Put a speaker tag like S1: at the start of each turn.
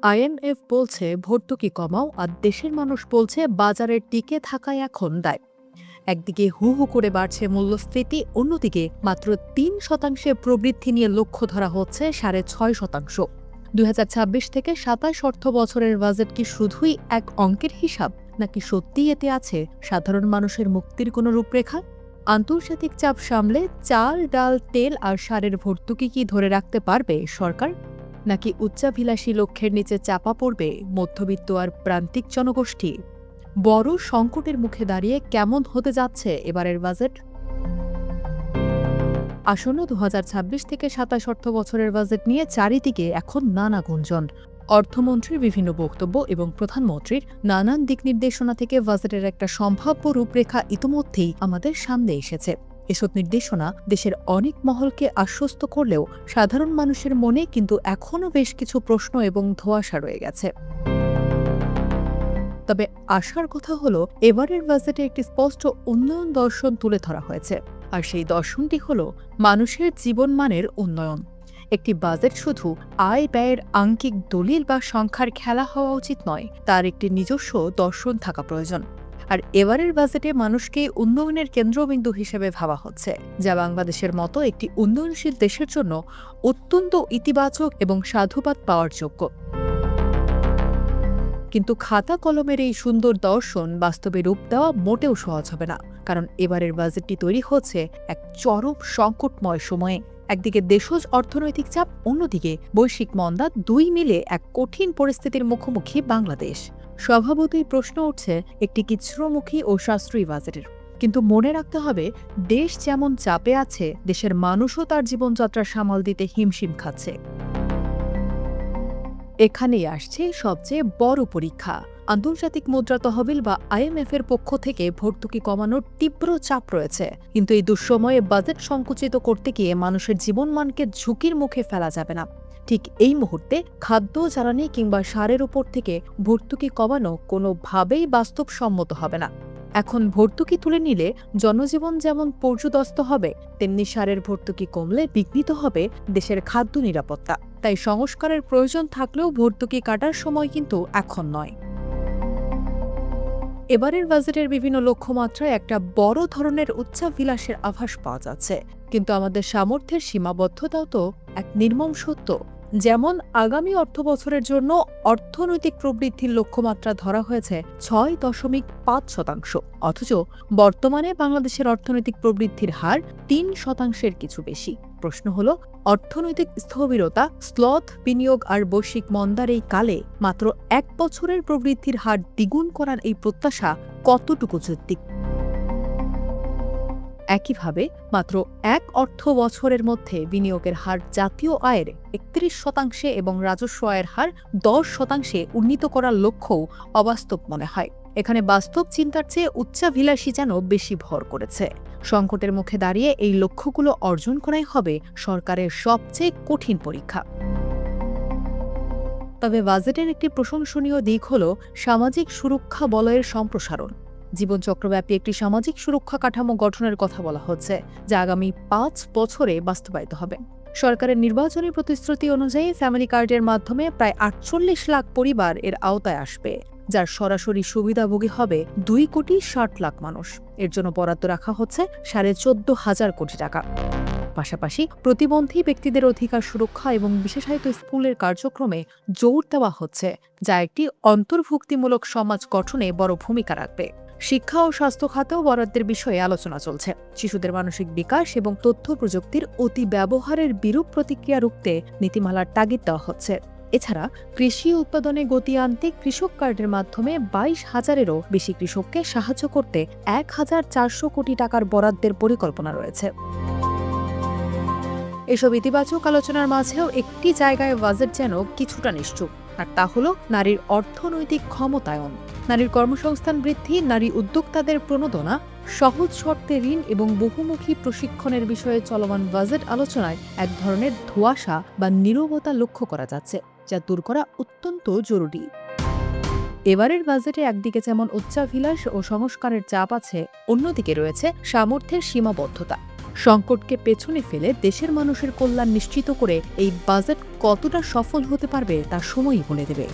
S1: IMF বলছে ভর্তুকি কমাও, আর দেশের মানুষ বলছে বাজারের টিকে থাকায় এখন দায়। একদিকে হু হু করে বাড়ছে মূল্যস্ফীতি, অন্যদিকে মাত্র ৩% প্রবৃদ্ধি নিয়ে লক্ষ্য ধরা হচ্ছে ৬.৫%। ২০২৬ থেকে ২৭ অর্থ বছরের বাজেট কি শুধুই এক অঙ্কের হিসাব, নাকি সত্যিই এতে আছে সাধারণ মানুষের মুক্তির কোনো রূপরেখা? আন্তর্জাতিক চাপ সামলে চাল, ডাল, তেল আর সারের ভর্তুকি কি ধরে রাখতে পারবে সরকার, নাকি উচ্চাভিলাষী লক্ষ্যের নিচে চাপা পড়বে মধ্যবিত্ত আর প্রান্তিক জনগোষ্ঠী? বড় সংকটের মুখে দাঁড়িয়ে কেমন হতে যাচ্ছে এবারের বাজেট? আসন্ন ২০২৬ থেকে ২৭ অর্থ বছরের বাজেট নিয়ে চারিদিকে এখন নানা গুঞ্জন। অর্থমন্ত্রীর বিভিন্ন বক্তব্য এবং প্রধানমন্ত্রীর নানান দিক নির্দেশনা থেকে বাজেটের একটা সম্ভাব্য রূপরেখা ইতোমধ্যেই আমাদের সামনে এসেছে। এসব নির্দেশনা দেশের অনেক মহলকে আশ্বস্ত করলেও সাধারণ মানুষের মনে কিন্তু এখনও বেশ কিছু প্রশ্ন এবং ধোঁয়াশা রয়ে গেছে। তবে আশার কথা হলো, এবারের বাজেটে একটি স্পষ্ট উন্নয়ন দর্শন তুলে ধরা হয়েছে, আর সেই দর্শনটি হলো মানুষের জীবনমানের উন্নয়ন। একটি বাজেট শুধু আয় ব্যয়ের আঙ্কিক দলিল বা সংখ্যার খেলা হওয়া উচিত নয়, তার একটি নিজস্ব দর্শন থাকা প্রয়োজন। আর এবারের বাজেটে মানুষকে উন্নয়নের কেন্দ্রবিন্দু হিসেবে ভাবা হচ্ছে, যা বাংলাদেশের মতো একটি উন্নয়নশীল দেশের জন্য অত্যন্ত ইতিবাচক এবং সাধুবাদ পাওয়ার যোগ্য। কিন্তু খাতা কলমের এই সুন্দর দর্শন বাস্তবে রূপ দেওয়া মোটেও সহজ হবে না, কারণ এবারের বাজেটটি তৈরি হচ্ছে এক চরম সংকটময় সময়ে। একদিকে দেশজ অর্থনৈতিক চাপ, অন্যদিকে বৈশ্বিক মন্দা, দুই মিলে এক কঠিন পরিস্থিতির মুখোমুখি বাংলাদেশ। স্বভাবতই প্রশ্ন উঠছে একটি কিচ্ছ্রমুখী ও সাশ্রয়ী বাজেটের। কিন্তু মনে রাখতে হবে, দেশ যেমন চাপে আছে, দেশের মানুষও তার জীবনযাত্রা সামাল দিতে হিমশিম খাচ্ছে। এখানেই আসছে সবচেয়ে বড় পরীক্ষা। আন্তর্জাতিক মুদ্রা তহবিল বা আইএমএফ এর পক্ষ থেকে ভর্তুকি কমানোর তীব্র চাপ রয়েছে, কিন্তু এই দুঃসময়ে বাজেট সংকুচিত করতে গিয়ে মানুষের জীবনমানকে ঝুঁকির মুখে ফেলা যাবে না। ঠিক এই মুহূর্তে খাদ্য, জ্বালানি কিংবা সারের উপর থেকে ভর্তুকি কমানো কোনোভাবেই বাস্তবসম্মত হবে না। এখন ভর্তুকি তুলে নিলে জনজীবন যেমন পর্যুদস্ত হবে, তেমনি সারের ভর্তুকি কমলে বিঘ্নিত হবে দেশের খাদ্য নিরাপত্তা। তাই সংস্কারের প্রয়োজন থাকলেও ভর্তুকি কাটার সময় কিন্তু এখন নয়। এবারের বাজেটের বিভিন্ন লক্ষ্যমাত্রায় একটা বড় ধরনের উচ্চাভিলাষের আভাস পাওয়া যাচ্ছে, কিন্তু আমাদের সামর্থ্যের সীমাবদ্ধতাও তো এক নির্মম সত্য। যেমন আগামী অর্থবছরের জন্য অর্থনৈতিক প্রবৃদ্ধির লক্ষ্যমাত্রা ধরা হয়েছে ৬.৫%, অথচ বর্তমানে বাংলাদেশের অর্থনৈতিক প্রবৃদ্ধির হার ৩%-এর কিছু বেশি। প্রশ্ন হলো, অর্থনৈতিক স্থবিরতা, স্লথ, বিনিয়োগ আর বৈশ্বিক মন্দার এই কালে মাত্র ১ বছরের প্রবৃদ্ধির হার দ্বিগুণ করার এই প্রত্যাশা কতটুকু যৌক্তিক? একইভাবে মাত্র ১ অর্থ বছরের মধ্যে বিনিয়োগের হার জাতীয় আয়ের ৩১% এবং রাজস্ব আয়ের হার ১০% উন্নীত করার লক্ষ্যও অবাস্তব মনে হয়। এখানে বাস্তব চিন্তার চেয়ে উচ্চাভিলাষী যেন বেশি ভর করেছে। সংকটের মুখে দাঁড়িয়ে এই লক্ষ্যগুলো অর্জন করাই হবে সরকারের সবচেয়ে কঠিন পরীক্ষা। তবে বাজেটের একটি প্রশংসনীয় দিক হল সামাজিক সুরক্ষা বলয়ের সম্প্রসারণ। জীবনচক্রব্যাপী একটি সামাজিক সুরক্ষা কাঠামো গঠনের কথা বলা হচ্ছে, যা আগামী ৫ বছরে বাস্তবায়িত হবে। সরকারের নির্বাচনী প্রতিশ্রুতি অনুযায়ী ফ্যামিলি কার্ডের মাধ্যমে প্রায় ৪৮ লাখ পরিবার এর আওতায় আসবে, যার সরাসরি সুবিধাভোগী হবে ২,৬০,০০,০০০ মানুষ। এর জন্য বরাদ্দ রাখা হচ্ছে ১৪,৫০০ কোটি টাকা। পাশাপাশি প্রতিবন্ধী ব্যক্তিদের অধিকার সুরক্ষা এবং বিশেষায়িত স্কুলের কার্যক্রমে জোর দেওয়া হচ্ছে, যা একটি অন্তর্ভুক্তিমূলক সমাজ গঠনে বড় ভূমিকা রাখবে। শিক্ষা ও স্বাস্থ্য খাতেও বরাদ্দের বিষয়ে আলোচনা চলছে। শিশুদের মানসিক বিকাশ এবং তথ্য প্রযুক্তির অতি ব্যবহারের বিরূপ প্রতিক্রিয়া রুখতে নীতিমালার তাগিদ দেওয়া হচ্ছে। এছাড়া কৃষি উৎপাদনে গতি আনতে কৃষক কার্ডের মাধ্যমে ২২,০০০-এরও বেশি কৃষককে সাহায্য করতে ১,৪০০ কোটি টাকার বরাদ্দের পরিকল্পনা রয়েছে। এসব ইতিবাচক আলোচনার মাঝেও একটি জায়গায় বাজেট যেন কিছুটা নিশ্চুপ, আর তা হলো নারীর অর্থনৈতিক ক্ষমতায়ন। নারীর কর্মসংস্থান বৃদ্ধি, নারী উদ্যোক্তাদের প্রণোদনা, সহজ শর্তে ঋণ এবং বহুমুখী প্রশিক্ষণের বিষয়ে চলমান বাজেট আলোচনায় এক ধরনের ধোঁয়াশা বা নীরবতা লক্ষ্য করা যাচ্ছে, যা দূর করা অত্যন্ত জরুরি। এবারের বাজেটে একদিকে যেমন উচ্চাভিলাষ ও সংস্কারের চাপ আছে, অন্যদিকে রয়েছে সামর্থ্যের সীমাবদ্ধতা। সংকটকে পেছনে ফেলে দেশের মানুষের কল্যাণ নিশ্চিত করে এই বাজেট কতটা সফল হতে পারবে তা সময়ই বলে দেবে।